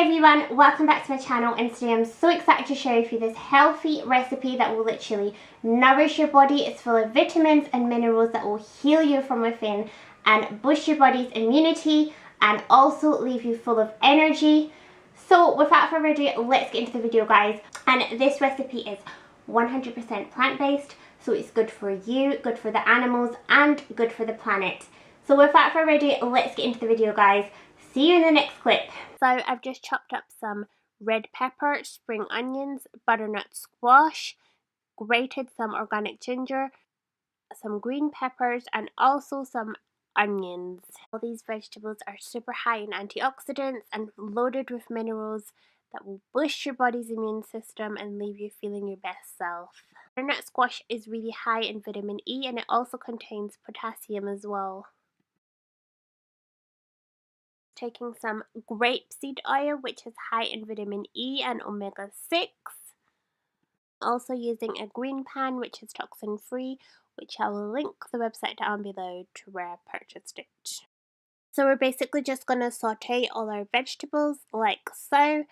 everyone, welcome back to my channel, and today I'm so excited to share with you this healthy recipe that will literally nourish your body. It's full of vitamins and minerals that will heal you from within and boost your body's immunity and also leave you full of energy. So without further ado, let's get into the video, guys. And this recipe is 100% plant-based, so it's good for you, good for the animals, and good for the planet. So without further ado, let's get into the video, guys. See you in the next clip. So I've just chopped up some red pepper, spring onions, butternut squash, grated some organic ginger, some green peppers, and also some onions. All these vegetables are super high in antioxidants and loaded with minerals that will boost your body's immune system and leave you feeling your best self. Butternut squash is really high in vitamin E, and it also contains potassium as well. Taking some grapeseed oil, which is high in vitamin E and omega-6. Also using a green pan, which is toxin free, which I will link the website down below to where I purchased it. So we're basically just going to saute all our vegetables like so.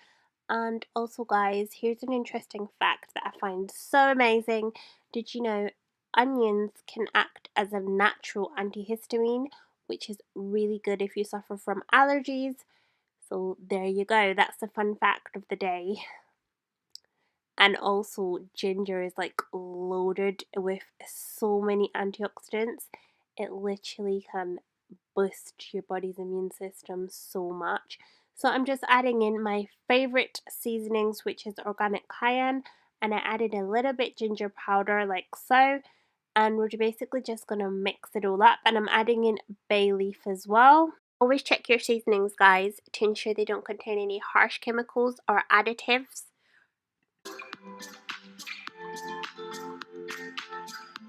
And also, guys, here's an interesting fact that I find so amazing. Did you know onions can act as a natural antihistamine, which is really good if you suffer from allergies? So there you go, that's the fun fact of the day. And also, ginger is like loaded with so many antioxidants. It literally can boost your body's immune system so much. So I'm just adding in my favorite seasonings, which is organic cayenne, and I added a little bit ginger powder like so, and we're basically just going to mix it all up. And I'm adding in bay leaf as well. Always check your seasonings, guys, to ensure they don't contain any harsh chemicals or additives.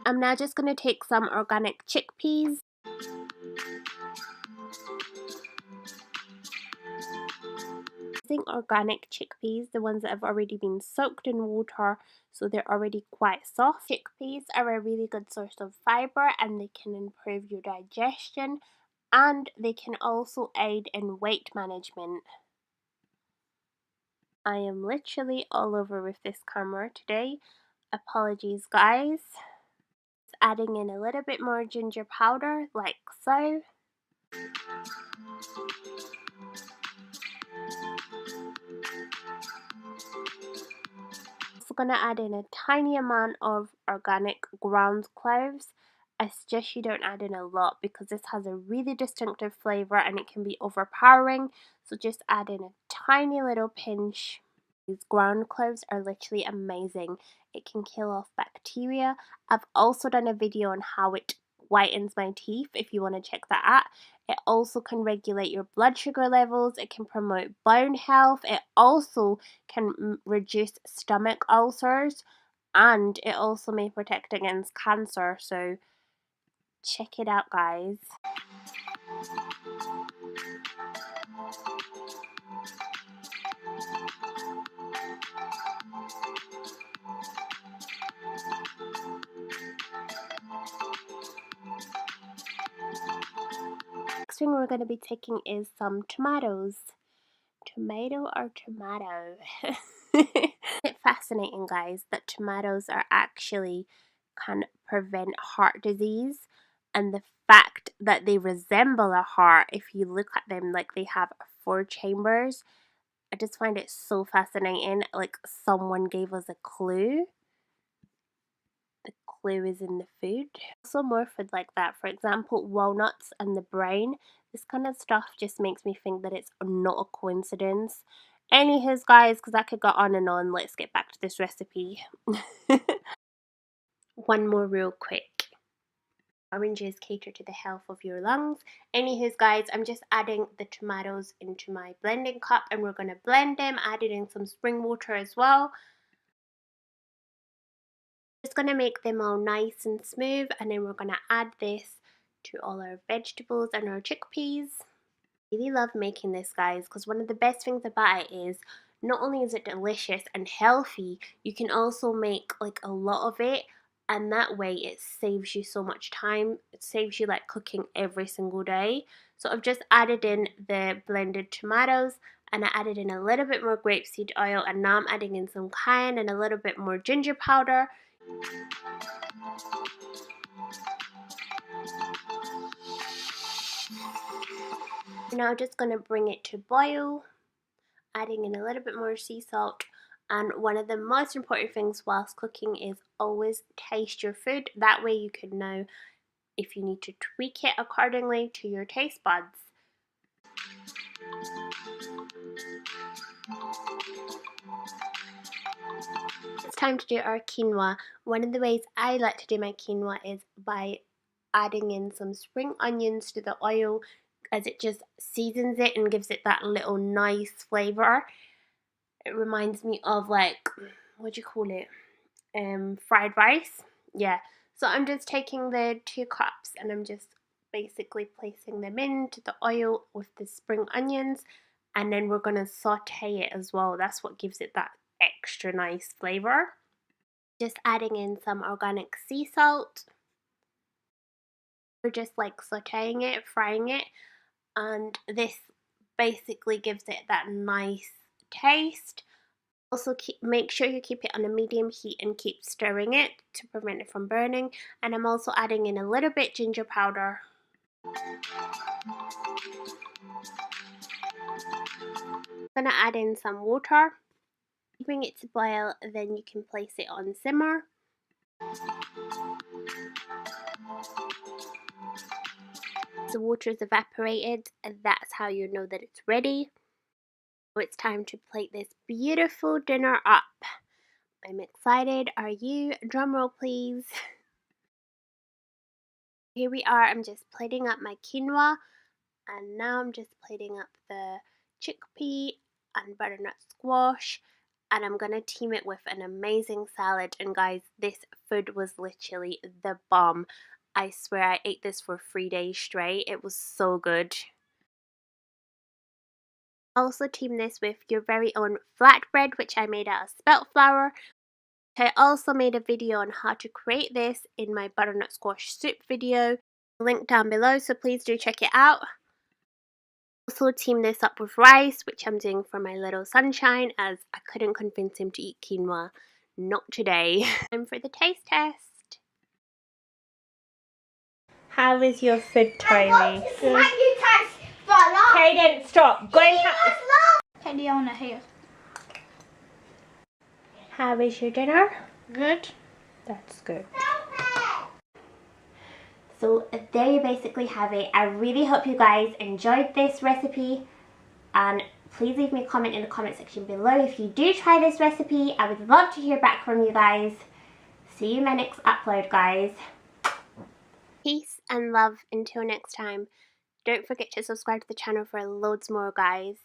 I'm now just going to take some organic chickpeas. Using organic chickpeas, the ones that have already been soaked in water, so they're already quite soft. Chickpeas are a really good source of fiber, and they can improve your digestion, and they can also aid in weight management. I am literally all over with this camera today. Apologies, guys. Just adding in a little bit more ginger powder like so. Also going to add in a tiny amount of organic ground cloves. I suggest you don't add in a lot because this has a really distinctive flavour and it can be overpowering, so just add in a tiny little pinch. These ground cloves are literally amazing. It can kill off bacteria. I've also done a video on how it whitens my teeth if you want to check that out. It also can regulate your blood sugar levels. It can promote bone health. It also can reduce stomach ulcers, and it also may protect against cancer. So check it out, guys. Next thing we're going to be taking is some tomatoes. Tomato or tomato? It's fascinating, guys, that tomatoes are actually can prevent heart disease, and the fact that they resemble a heart, if you look at them, like they have 4 chambers. I just find it so fascinating, like someone gave us a clue. The clue is in the food. Also more food like that, for example walnuts and the brain. This kind of stuff just makes me think that it's not a coincidence. Anyways, guys, because I could go on and on, let's get back to this recipe. One more real quick. Oranges cater to the health of your lungs. Anyways, guys, I'm just adding the tomatoes into my blending cup and we're going to blend them, adding in some spring water as well. Just going to make them all nice and smooth, and then we're going to add this to all our vegetables and our chickpeas. I really love making this, guys, because one of the best things about it is not only is it delicious and healthy, you can also make like a lot of it, and that way it saves you so much time. It saves you like cooking every single day. So I've just added in the blended tomatoes, and I added in a little bit more grapeseed oil, and now I'm adding in some cayenne and a little bit more ginger powder. Now I'm just going to bring it to boil, adding in a little bit more sea salt. And one of the most important things whilst cooking is always taste your food. That way you can know if you need to tweak it accordingly to your taste buds. It's time to do our quinoa. One of the ways I like to do my quinoa is by adding in some spring onions to the oil, as it just seasons it and gives it that little nice flavour. It reminds me of, like, what do you call it? Fried rice. Yeah. So I'm just taking the 2 cups and I'm just basically placing them into the oil with the spring onions, and then we're going to saute it as well. That's what gives it that extra nice flavour. Just adding in some organic sea salt. We're just like sauteing it, frying it, and this basically gives it that nice taste. Also make sure you keep it on a medium heat and keep stirring it to prevent it from burning. And I'm also adding in a little bit ginger powder. I'm going to add in some water. Bring it to boil, then you can place it on simmer. The water is evaporated, and that's how you know that it's ready. So it's time to plate this beautiful dinner up. I'm excited. Are you? Drumroll please. Here we are. I'm just plating up my quinoa, and now I'm just plating up the chickpea and butternut squash, and I'm gonna team it with an amazing salad. And guys, this food was literally the bomb. I swear I ate this for 3 days straight. It was so good. Also team this with your very own flatbread, which I made out of spelt flour. I also made a video on how to create this in my butternut squash soup video. Link down below, so please do check it out. Also team this up with rice, which I'm doing for my little sunshine, as I couldn't convince him to eat quinoa. Not today. Time for the taste test. How is your food, Tyree? Good. Kaden, stop. Go and have... Katie, I want to hear. How is your dinner? Good. That's good. So there you basically have it. I really hope you guys enjoyed this recipe, and please leave me a comment in the comment section below if you do try this recipe. I would love to hear back from you guys. See you in my next upload, guys. Peace and love until next time. Don't forget to subscribe to the channel for loads more, guys.